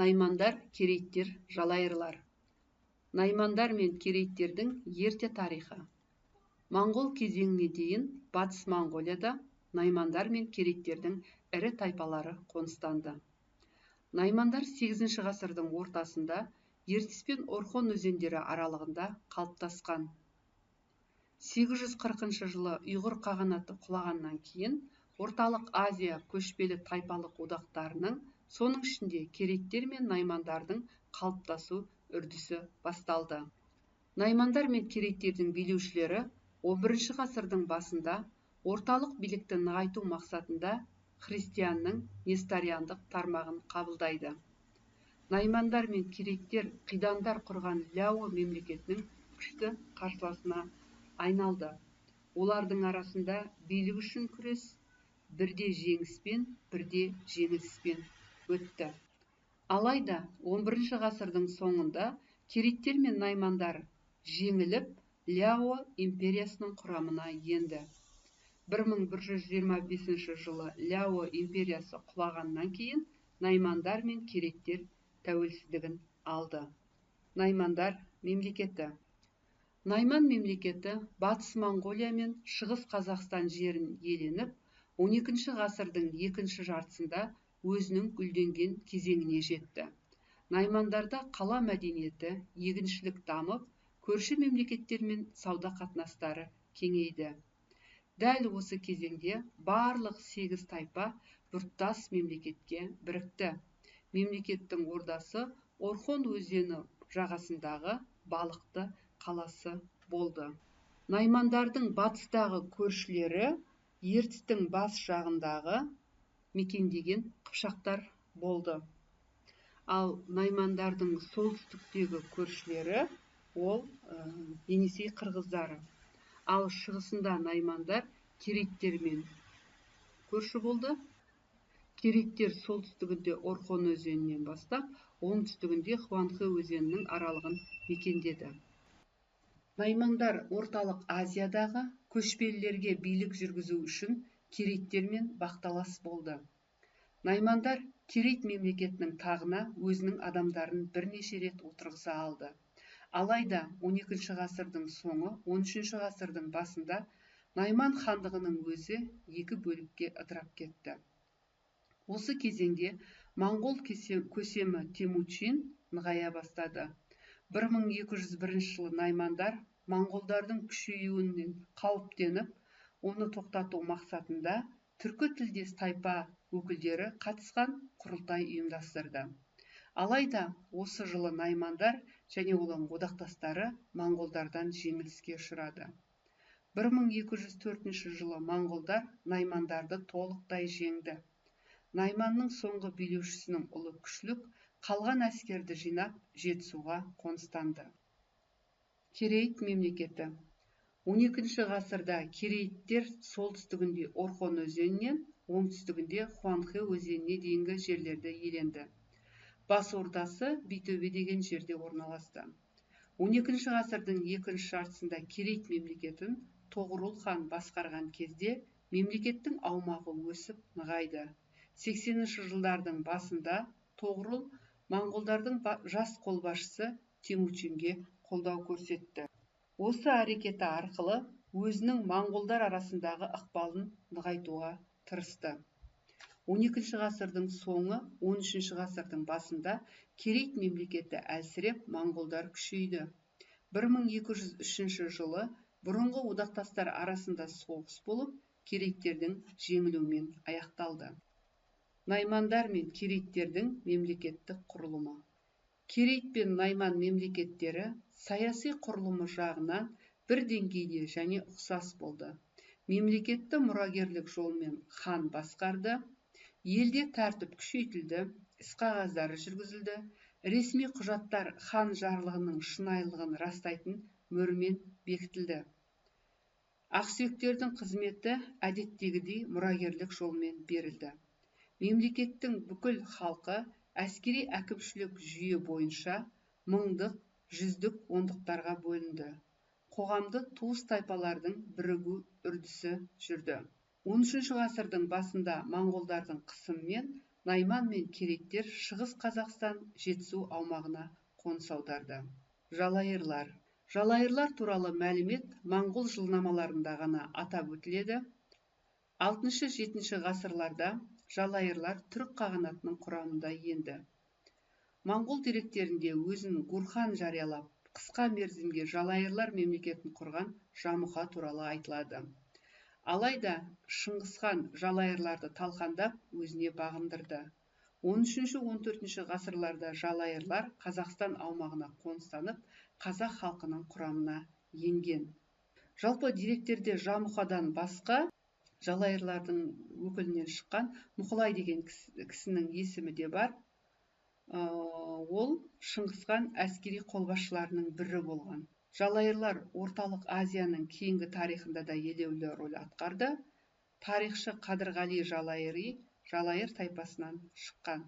Наймандар, керейттер, жалайырлар. Наймандар мен керейттердің ерте тарихы. Моңғол кезеңіне дейін Батыс Моңғолияда наймандар мен керейттердің ірі тайпалары қоныстанды. Наймандар 8 ғасырдың ортасында Ертіс пен Орхон өзендері аралығында қалыптасқан. 840 жылы ұйғыр қағанаты құлағаннан кейін Орталық Азия көшпелі тайпалық одақтарының, соның ішінде керейттер мен наймандардың қалыптасу үрдісі басталды. Наймандар мен керейттердің билеушілері 11 ғасырдың басында орталық билікті нығайту мақсатында христианның несториандық тармағын қабылдайды. Наймандар мен керейттер қидандар құрған Ляо мемлекетінің күшті қарсыласына айналды. Олардың арасында билік үшін күрес бірде жеңіспен, бірде жеңіліспен өтті. Алайда 11 ғасырдың соңында керейттер мен наймандар жеңіліп, Ляо империясының құрамына енді. 1125 жылы Ляо империясы құлағаннан кейін наймандар мен керейттер тәуелсіздігін алды. Наймандар мемлекеті. Найман мемлекеті Батыс Моңғолия мен Шығыс Қазақстан жерін иеленіп, 12 ғасырдың екінші жартысында өзінің гүлденген кезеңіне жетті. Наймандарда қала мәдениеті, егіншілік дамып, көрші мемлекеттермен сауда қатынастары кеңейді. Дәл осы кезеңде барлық 8 тайпа біртұтас мемлекетке бірікті. Мемлекеттің ордасы Орхон өзені жағасындағы Балықты қаласы болды. Наймандардың батыстағы көршілері Ертістің бас жағындағы мекендеген қыпшақтар болды. Ал наймандардың солтүстіктегі көршілері ол Енисей қырғыздары. Ал шығысында наймандар керейттермен көрші болды. Керейттер солтүстігінде Орхон өзенінен бастап, оңтүстігінде Хуанхэ өзенінің аралығын мекендеді. Наймандар орталық Азиядағы көшпелілерге билік жүргізу үшін керейттермен бақталас болды. Наймандар Керейт мемлекетінің тағына өзінің адамдарын бірнеше рет отырғыза алды. Алайда 12 ғасырдың соңы, 13 ғасырдың басында Найман хандығының өзі екі бөлікке ыдырап кетті. Осы кезеңде Моңғол көсемі Темучин нығая бастады. 1201 жылы наймандар моңғолдардың күшеюінен қауіптеніп, оны тоқтату мақсатында түркі тілдес тайпа өкілдері қатысқан құрылтай ұйымдастырды. Алайда осы жылы наймандар және олардың одақтастары моңғолдардан жеңіліске ұшырады. 1204 жылы моңғолдар наймандарды толықтай жеңді. Найманның соңғы билеушісінің ұлы Күшлүк қалған әскерді жинап Жетісуға қоныстанды. Керейт мемлекеті. 12 ғасырда керейттер солтүстігінде Орхон өзенінен, оңтүстігінде Хуанхэ өзеніне дейінгі жерлерді иеленді. Бас ордасы Битөбе деген жерде орналасты. 12 ғасырдың екінші жартысында Керейт мемлекетін Тоғырұл хан басқарған кезде мемлекеттің аумағы өсіп нығайды. 80-ші жылдардың басында Тоғырұл моңғолдардың жас қолбасшысы Темучинге қолдау көрсетті. Осы әрекеті арқылы өзінің моңғолдар арасындағы ықпалын нығайтуға тырысты. 12 ғасырдың соңы, 13 ғасырдың басында Керейт мемлекеті әлсіреп, моңғолдар күшейді. 1203 жылы бұрынғы одақтастар арасында соғыс болып, керейттердің жеңілуімен аяқталды. Наймандар мен керейттердің мемлекеттік құрылымы. Керейт пен найман мемлекеттері саяси құрылымы жағынан бір деңгейде және ұқсас болды. Мемлекетті мұрагерлік жолмен хан басқарды, елде тәртіп күшейтілді, іс-қағаздары жүргізілді, ресми құжаттар хан жарлығының шынайылығын растайтын мөрмен бекітілді. Ақсүйектердің қызметі әдеттегідей мұрагерлік жолмен берілді. Мемлекеттің бүкіл халқы әскери әкімшілік жүйе бойынша мыңдық, жүздік ондықтарға бөлінді. Қоғамды туыс тайпалардың бірігу үрдісі жүрді. 13 ғасырдың басында моңғолдардың қысымымен Найман мен керейттер Шығыс Қазақстан Жетісу аумағына қоныс аударды. Жалайырлар. Жалайырлар туралы мәлімет моңғол жылнамаларында ғана атап өтіледі. 6-7 ғасырларда жалайырлар түрік қағанатының құрамында енді. Моңғол деректерінде өзін Гурхан жариялап, қысқа мерзімге жалайырлар мемлекетін құрған Жамұха туралы айтылады. Алайда Шыңғысхан жалайырларды талқандап, өзіне бағындырды. 13-14 ғасырларда жалайырлар Қазақстан аумағына қоныстанып, қазақ халқының құрамына енген. Жалпы деректерде Жамұхадан басқа жалайырлардың өкілінен шыққан Мұқылай деген кісінің есімі де бар. Ол Шыңғысхан әскери қолбасшыларының бірі болған. Жалайырлар Орталық Азияның кейінгі тарихында да елеулі рөл атқарды. Тарихшы Қадырғали Жалайыр тайпасынан шыққан.